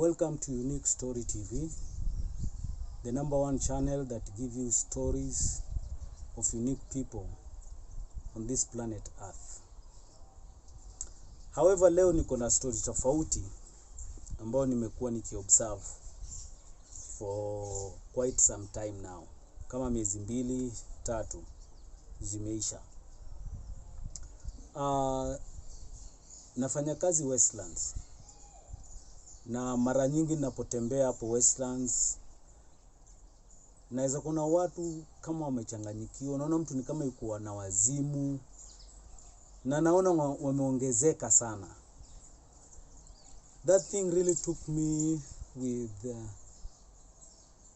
Welcome to Unique Story TV, the #1 channel that gives you stories of unique people on this planet Earth. However, leo niko na story tofauti ambayo nimekuwa nikiobserve for quite some time now. Kama miezi 2-3 zimeisha. Nafanya kazi Westlands. Na mara nyingi ninapotembea hapo Westlands naweza kuna watu kama wamechanganyikiwa. Naona mtu ni kama yuko na wazimu. Na naona wameongezeka sana. That thing really took me with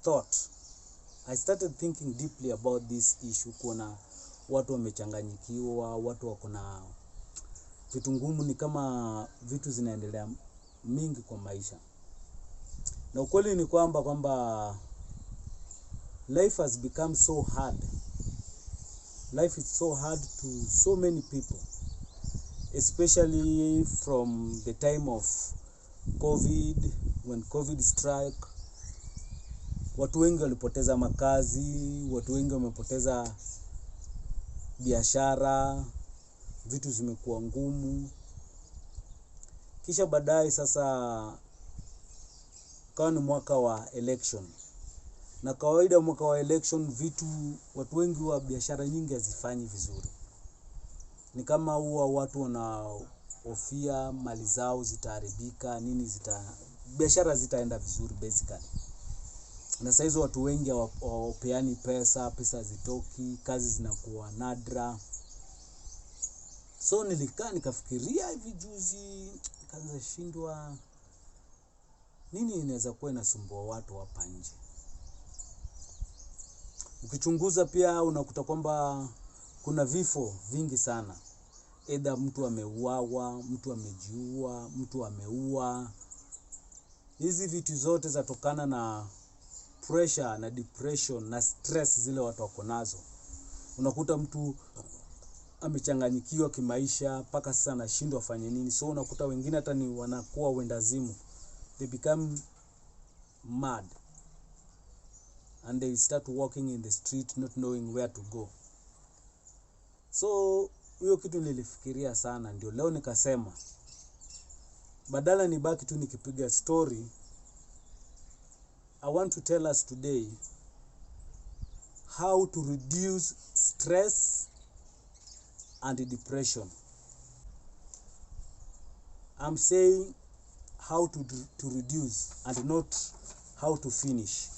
thought. I started thinking deeply about this issue. Kuna watu wamechanganyikiwa, watu wako na vitu ngumu, ni kama vitu zinaendelea mingi kwa maisha. Na ukweli ni kwamba life has become so hard. Life is so hard to so many people, especially from the time of COVID. When COVID struck, watu wengi walipoteza makazi, watu wengi wamepoteza biashara, vitu zimekuwa ngumu. Kisha baadaye sasa kawa ni mwaka wa election. Na kawaida mwaka wa election watu wengi wa biashara nyingi hazifanyi vizuri. Ni kama huwa watu wanahofia mali zao zitaharibika, biashara zitaenda vizuri basically. Na sasa hizo watu wengi hawapeani pesa zitoki, kazi zinakuwa nadra. So nilikaa nikafikiria hivi juzi, nikaanza shindwa nini inaweza kuwa inasumbua watu hapa nje. Ukichunguza pia unakuta kwamba kuna vifo vingi sana. Either mtu ameuawa, mtu amejiua, mtu ameua. Hizi vitu zote zatokana na pressure na depression na stress zile watu wako nazo. Unakuta mtu amechanganyikiwa kimaisha mpaka sasa anashindwa afanye nini. So unakuta wengine hata ni wanakuwa wendazimu. They become mad. And they start walking in the street not knowing where to go. So hiyo kitu nilifikiria sana, ndio leo nikasema badala nibaki tu nikipiga story, I want to tell us today how to reduce stress and depression. I'm saying how to reduce and not how to finish.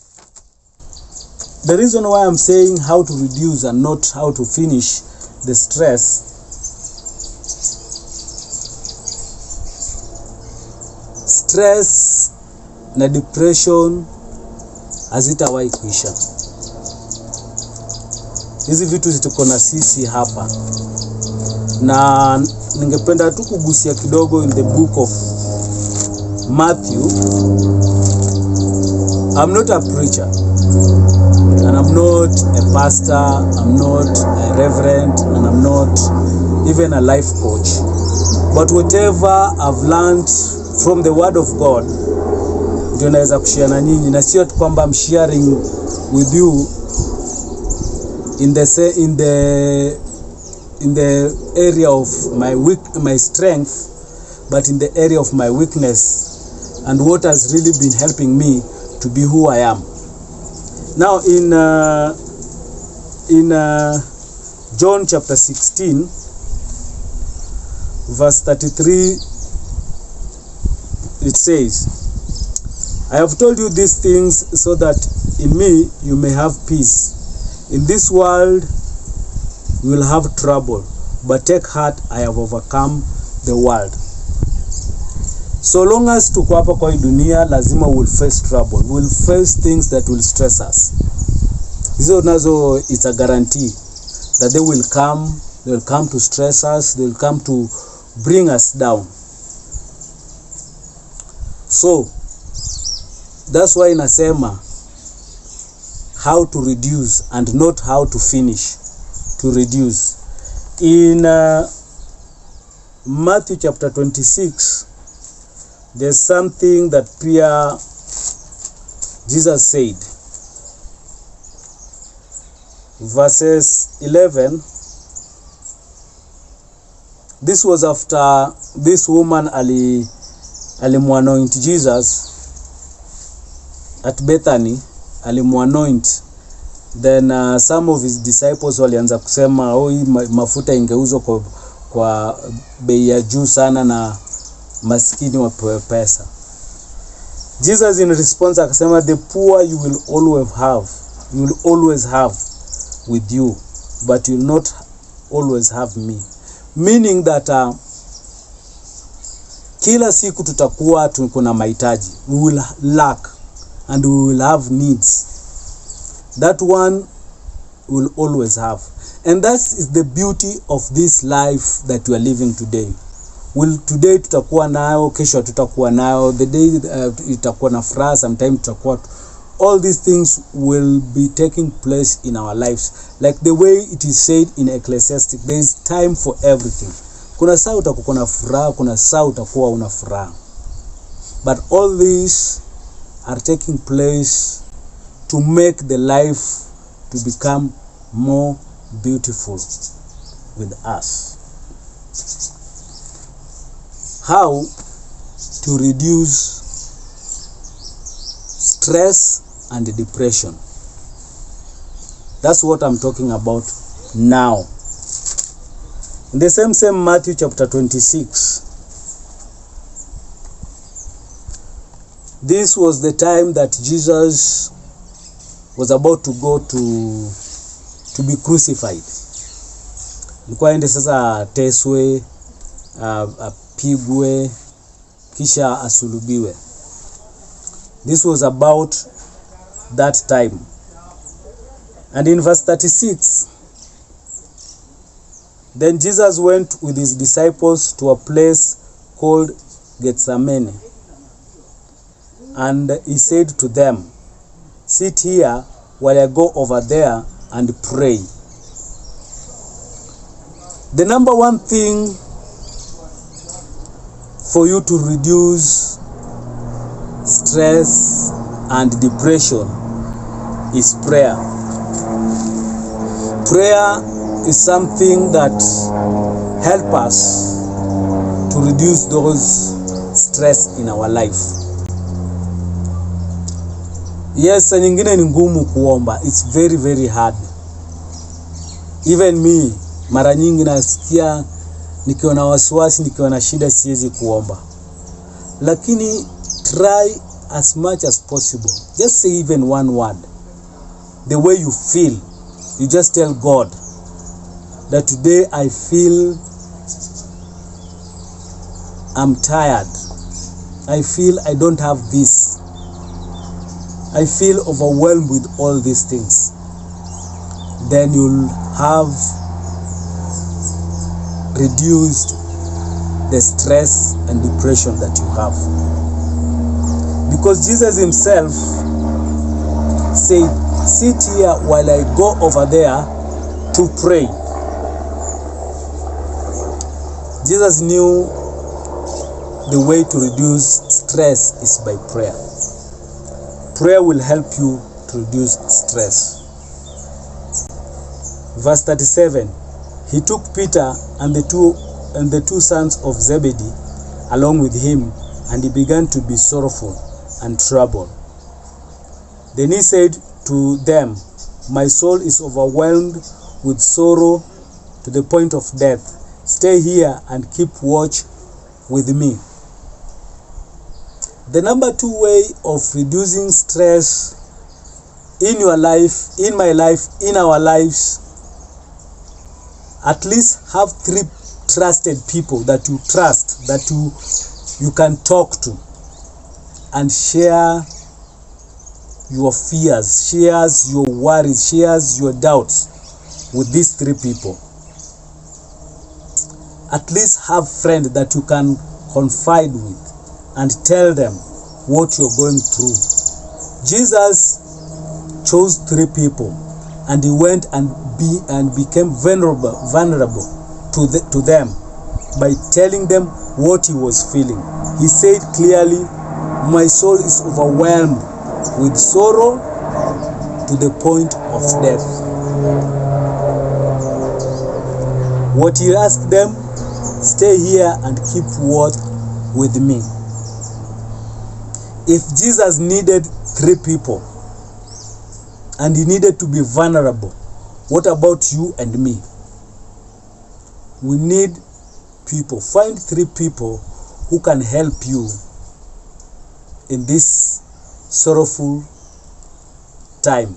The reason why I'm saying how to reduce and not how to finish the stress na depression hazitawahi kuisha. Hizi vitu zituko na sisi hapa. Na ningependa tu kugusia kidogo in the book of Matthew. I'm not a preacher. And I'm not a pastor, I'm not a reverend, and I'm not even a life coach. But whatever I've learned from the word of God, ndio naweza kushare na nyinyi. Na sio tu kwamba I'm sharing with you in the area of my strength, but in the area of my weakness and what has really been helping me to be who I am. Now in John chapter 16 verse 33, it says, I have told you these things so that in me you may have peace. In this world you will have trouble, but take heart, I have overcome the world. So long as tuko hapa kwa hii dunia, lazima we'll face trouble. We'll face things that will stress us. Hizo nazo, it's a guarantee that they will come to stress us, they will come to bring us down. So that's why inasema how to reduce and not how to finish. To reduce. In Matthew chapter 26 there's something that pia Jesus said. Verses 11, this was after this woman alimuanoint Jesus at Bethany, alimuanoint. Then some of his disciples walianza kusema hii mafuta ingeuzwa kwa bei ya juu sana na maskini wapewe pesa. Jesus in response akasema, the poor you will always have with you, but you will not always have me. Meaning that kila siku tutakuwa kuna mahitaji. We will lack and we will have needs. That one will always have. And that is the beauty of this life that we are living today. Today tutakuwa nayo, kesho tutakuwa nayo, the day itakuwa na furaha, sometime tutakuwa. All these things will be taking place in our lives. Like the way it is said in Ecclesiastic, there is time for everything. Kuna saa utakuwa na furaha, kuna saa utakuwa una furaha. But all these are taking place to make the life to become more beautiful with us. How to reduce stress and depression. That's what I'm talking about now. In the same Matthew chapter 26. This was the time that Jesus was about to go to be crucified. Alikuwa aende sasa teswe, apigwe, kisha asulubiwe. This was about that time. And in verse 36, then Jesus went with his disciples to a place called Gethsemane. And he said to them, sit here while I go over there and pray. The number one thing for you to reduce stress and depression is prayer. Prayer is something that helps us to reduce those stress in our life. Yes, nyingine ni ngumu kuomba. It's very very hard. Even me, mara nyingi nasikia nikiwa na wasiwasi, nikiwa na shida siwezi kuomba. Lakini try as much as possible. Just say even one word. The way you feel, you just tell God that today I feel I'm tired. I feel I don't have this. I feel overwhelmed with all these things. Then you'll have reduced the stress and depression that you have. Because Jesus himself said, sit here while I go over there to pray. Jesus knew the way to reduce stress is by prayer. Prayer will help you to reduce stress. Verse 37, he took Peter and the two sons of Zebedee along with him, and he began to be sorrowful and troubled. Then he said to them, my soul is overwhelmed with sorrow to the point of death. Stay here and keep watch with me. The number 2 way of reducing stress in your life, in my life, in our lives, at least have 3 trusted people that you trust, that you can talk to and share your fears, shares your worries, shares your doubts with these 3 people. At least have friends that you can confide with and tell them what you're going through. Jesus chose 3 people, and he went and became vulnerable to them by telling them what he was feeling. he said clearly, my soul is overwhelmed with sorrow to the point of death. What he asked them, stay here and keep watch with me. If Jesus needed 3 people and he needed to be vulnerable, what about you and me? We need people. Find 3 people who can help you in this sorrowful time.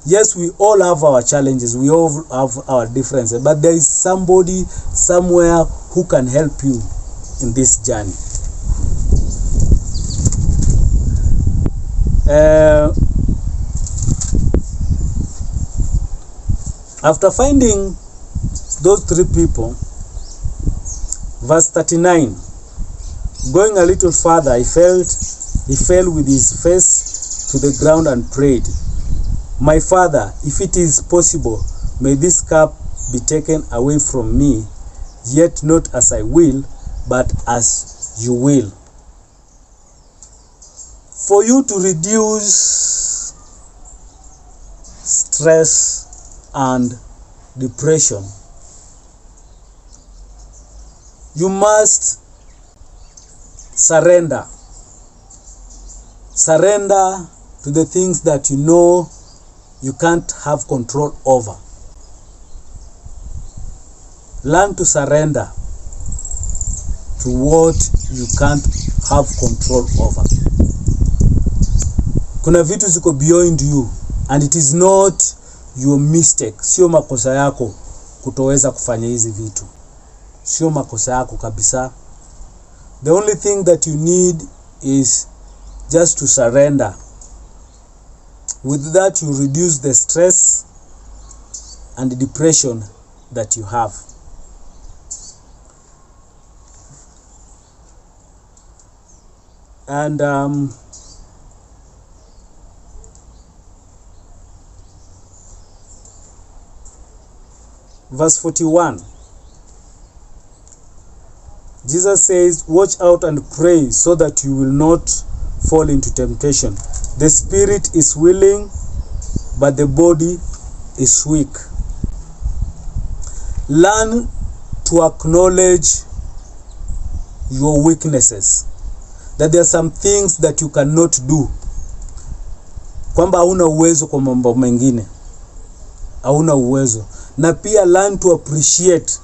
Yes, we all have our challenges, we all have our differences, but there is somebody somewhere who can help you in this journey. After finding those 3 people, verse 39, going a little further, he fell with his face to the ground and prayed, my Father, if it is possible, may this cup be taken away from me, yet not as I will, but as you will. For you to reduce stress and depression, you must surrender. Surrender to the things that you know you can't have control over. Learn to surrender to what you can't have control over. Kuna vitu ziko beyond you and it is not your mistake. Sio makosa yako kutoweza kufanya hizi vitu. Sio makosa yako kabisa. The only thing that you need is just to surrender. With that, you reduce the stress and depression that you have. And verse 41, Jesus says, watch out and pray so that you will not fall into temptation. The spirit is willing, but the body is weak. Learn to acknowledge your weaknesses. That there are some things that you cannot do. Kwamba hauna uwezo kwa mambo mengine. Hauna uwezo. Na pia learn to appreciate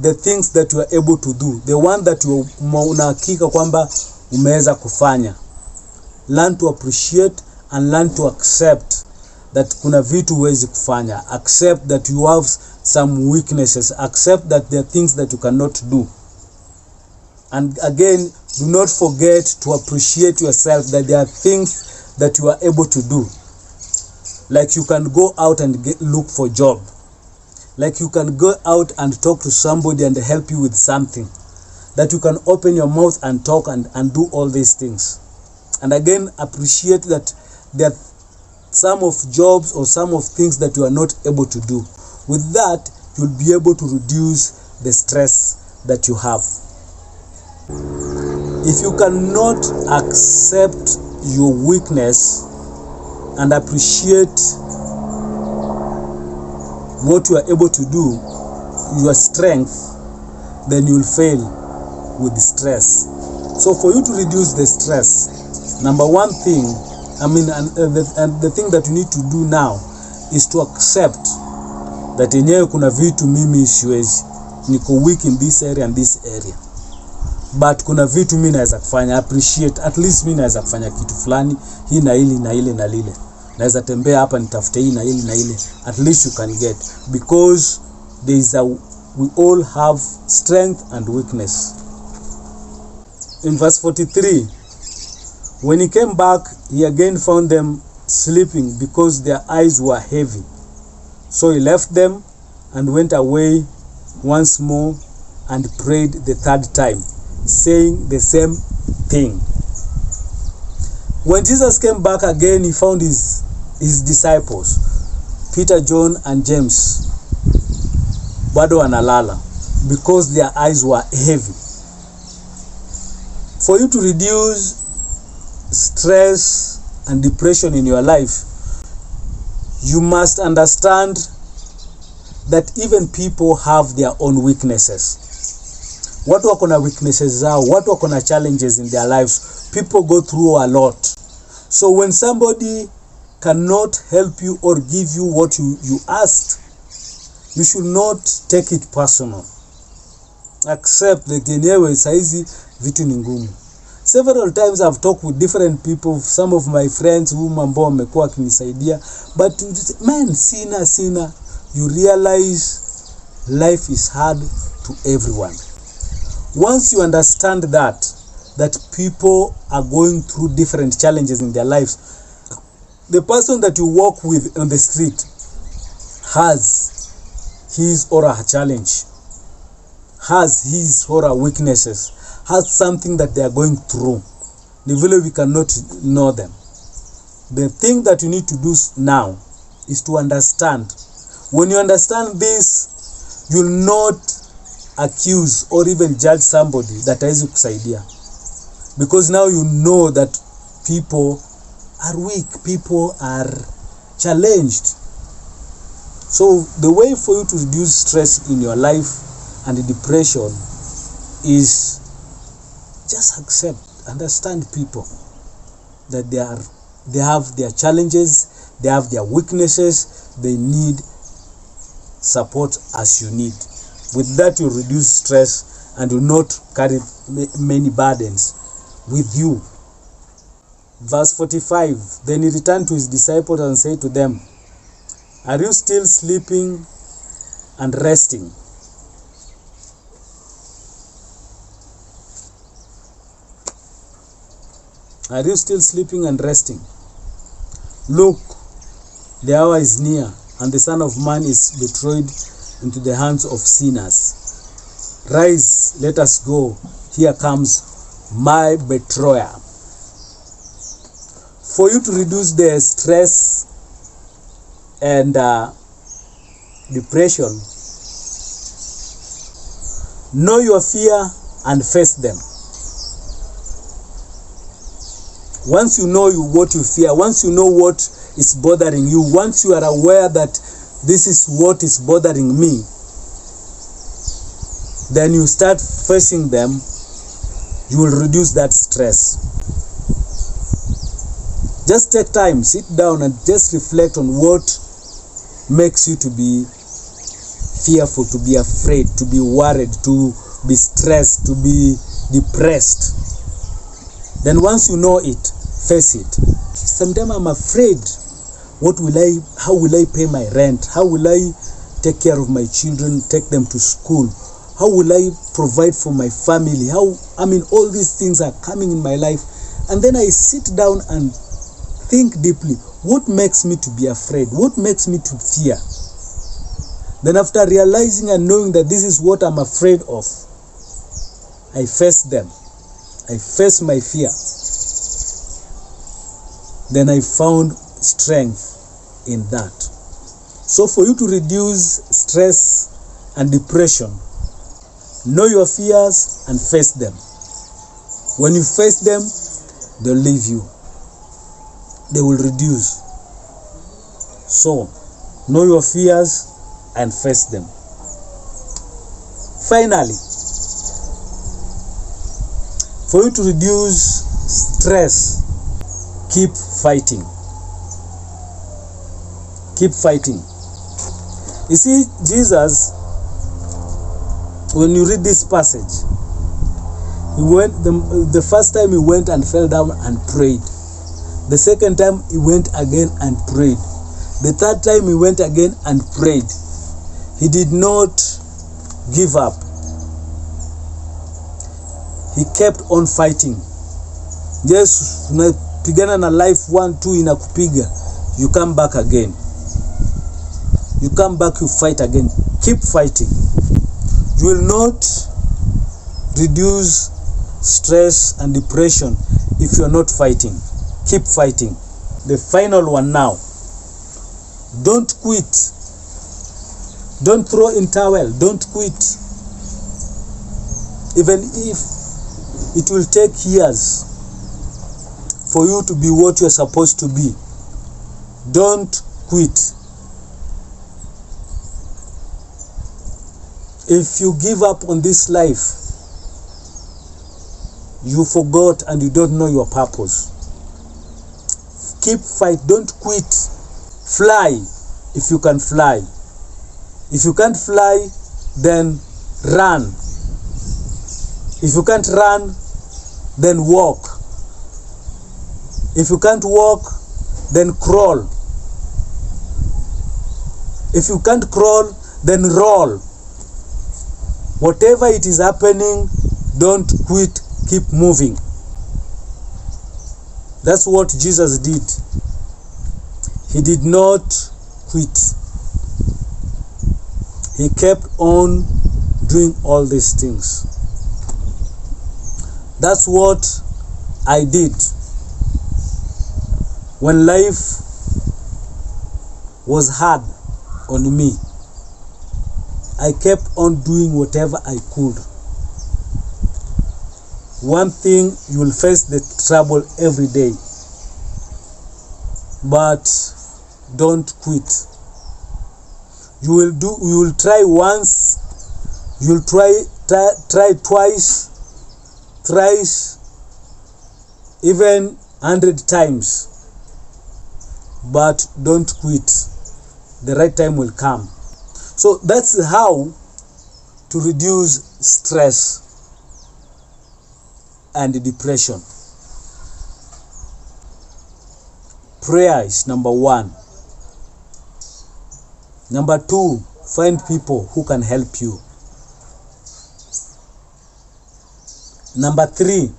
the things that you are able to do. The one that you unahakika kwamba umeweza kufanya. Learn to appreciate and learn to accept that kuna vitu huwezi kufanya. Accept that you have some weaknesses. Accept that there are things that you cannot do. And again, do not forget to appreciate yourself, that there are things that you are able to do. Like you can go out and look for a job. Like you can go out and talk to somebody and help you with something. That you can open your mouth and talk and do all these things. And again, appreciate that there are some of jobs or some of things that you are not able to do. With that, you'll be able to reduce the stress that you have. If you cannot accept your weakness and appreciate what you are able to do, your strength, then you'll fail with stress. So for you to reduce the stress, number one thing, the thing that you need to do now is to accept that yenyewe kuna vitu mimi siwezi, niko weak in this area and this area, but kuna vitu mimi naweza kufanya. Appreciate, at least mimi naweza kufanya kitu fulani, hii na hili na ile na lile, naweza tembea hapa nitafute hii na hili na ile. At least you can get, because there is we all have strength and weakness. In verse 43, when he came back, he again found them sleeping because their eyes were heavy. So he left them and went away once more and prayed the 3rd time, saying the same thing. When Jesus came back again, he found his disciples, Peter, John, and James, bado wanalala because their eyes were heavy. For you to reduce stress and depression in your life, you must understand that even people have their own weaknesses. Watu wako na weaknesses zao, watu wako na challenges in their lives. People go through a lot. So when somebody cannot help you or give you what you asked, you should not take it personal. Accept that yenyewe saizi vitu ni ngumu. Several times I've talked with different people, some of my friends whom ambao wamekuwa kinisaidia, but man, sina, you realize life is hard to everyone. Once you understand that people are going through different challenges in their lives, the person that you walk with on the street has his or her challenge, has his or her weaknesses, has something that they are going through. The vile we cannot know them. The thing that you need to do now is to understand. When you understand this, you'll not accuse or even judge somebody that haizi kusaidia, because now you know that people are weak, people are challenged. So the way for you to reduce stress in your life and the depression is just accept, understand people, that they have their challenges, they have their weaknesses, they need support as you need. With that, you reduce stress and will not carry many burdens with you. Verse 45, then he returned to his disciples and said to them, are you still sleeping and resting? Are you still sleeping and resting? Look, the hour is near, and the Son of Man is betrayed into the hands of sinners. Rise, let us go. Here comes my betrayer. For you to reduce the stress and depression, know your fear and face them. Once you know what you fear, once you know what is bothering you, once you are aware that this is what is bothering me, then you start facing them, you will reduce that stress. Just take time, sit down and just reflect on what makes you to be fearful, to be afraid, to be worried, to be stressed, to be depressed. Then once you know it, face it. Sometimes I'm afraid. How will I pay my rent? How will I take care of my children, take them to school? How will I provide for my family? All these things are coming in my life. And then I sit down and think deeply. What makes me to be afraid? What makes me to fear? Then after realizing and knowing that this is what I'm afraid of, I face them. I face my fear. Then I found strength in that. So for you to reduce stress and depression, know your fears and face them. When you face them, they'll leave you. They will reduce. So, know your fears and face them. Finally, for you to reduce stress, keep fighting. Keep fighting. You see, Jesus, when you read this passage, he went the first time he went and fell down and prayed. The second time he went again and prayed. The third time he went again and prayed. He did not give up. He kept on fighting. Yes, unapigana na life 1, 2 inakupiga. You come back again. You come back, you fight again. Keep fighting. You will not reduce stress and depression if you are not fighting. Keep fighting. The final one now. Don't quit. Don't throw in towel. Don't quit. Even if It will take years for you to be what you're supposed to be. Don't quit. If you give up on this life, you forgot and you don't know your purpose. Keep fight. Don't quit. Fly if you can fly. If you can't fly, then run. If you can't run, then walk. If you can't walk, then crawl. If you can't crawl, then roll. Whatever it is happening, don't quit. Keep moving. That's what Jesus did. He did not quit. He kept on doing all these things. That's what I did. When life was hard on me, I kept on doing whatever I could. One thing, you will face the trouble every day, but don't quit. You will try once, you'll try twice, thrice, even 100 times, but don't quit. The right time will come. So that's how to reduce stress and depression. Prayer is number 1. Number 2, find people who can help you. Number 3,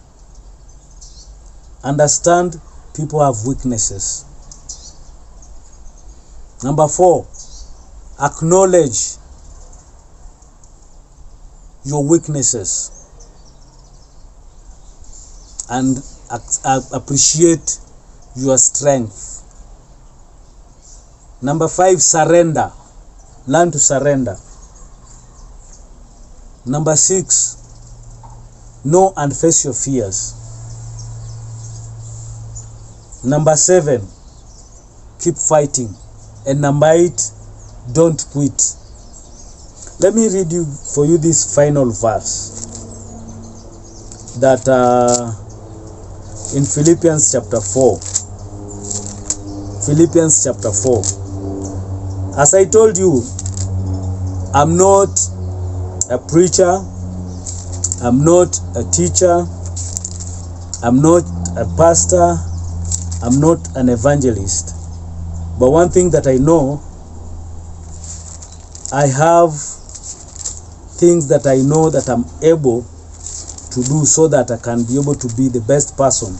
understand people have weaknesses. Number 4, acknowledge your weaknesses and appreciate your strength. Number 5, surrender. Learn to surrender. Number 6, know and face your fears. Number 7, keep fighting. And number 8, don't quit. Let me read for you this final verse that in Philippians chapter 4. Philippians chapter 4. As I told you, I'm not a preacher, I'm not a teacher, I'm not a pastor, I'm not an evangelist. But one thing that I know, I have things that I know that I'm able to do so that I can be able to be the best person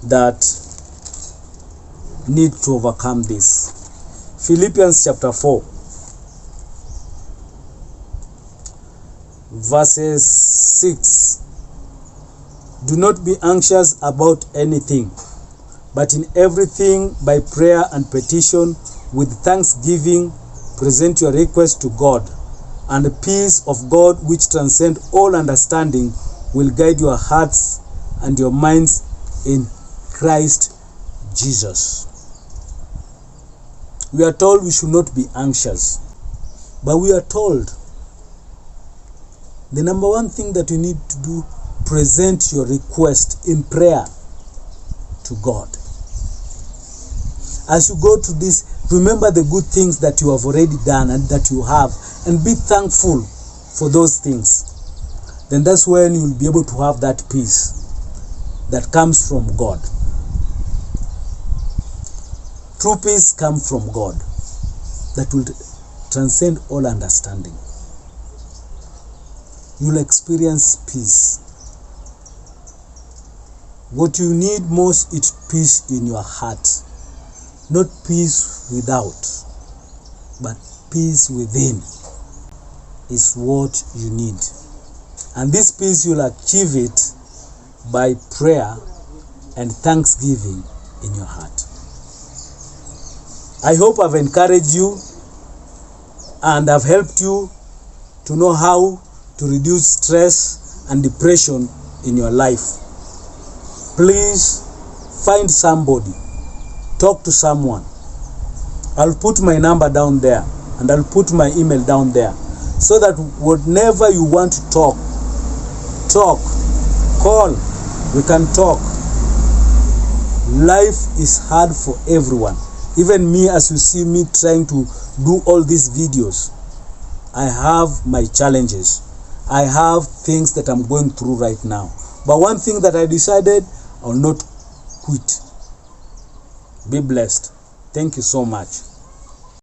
that need to overcome this. Philippians chapter 4, verses 6. Do not be anxious about anything, but in everything by prayer and petition with thanksgiving present your request to God, and the peace of God which transcends all understanding will guide your hearts and your minds in Christ Jesus. We are told we should not be anxious, but we are told the number one thing that you need to do, present your request in prayer to God. As you go to this, remember the good things that you have already done and that you have, and be thankful for those things. Then that's when you will be able to have that peace that comes from God. True peace comes from God that will transcend all understanding. You will experience peace. What you need most is peace in your heart. Not peace without, but peace within is what you need. And this peace, you'll achieve it by prayer and thanksgiving in your heart. I hope I've encouraged you and I've helped you to know how to reduce stress and depression in your life, please find somebody, talk to someone. I'll put my number down there and I'll put my email down there, so that whenever you want to talk, call, we can talk. Life is hard for everyone. Even me, as you see me trying to do all these videos, I have my challenges. I have things that I'm going through right now. But one thing that I decided, I'll not quit. Be blessed. Thank you so much.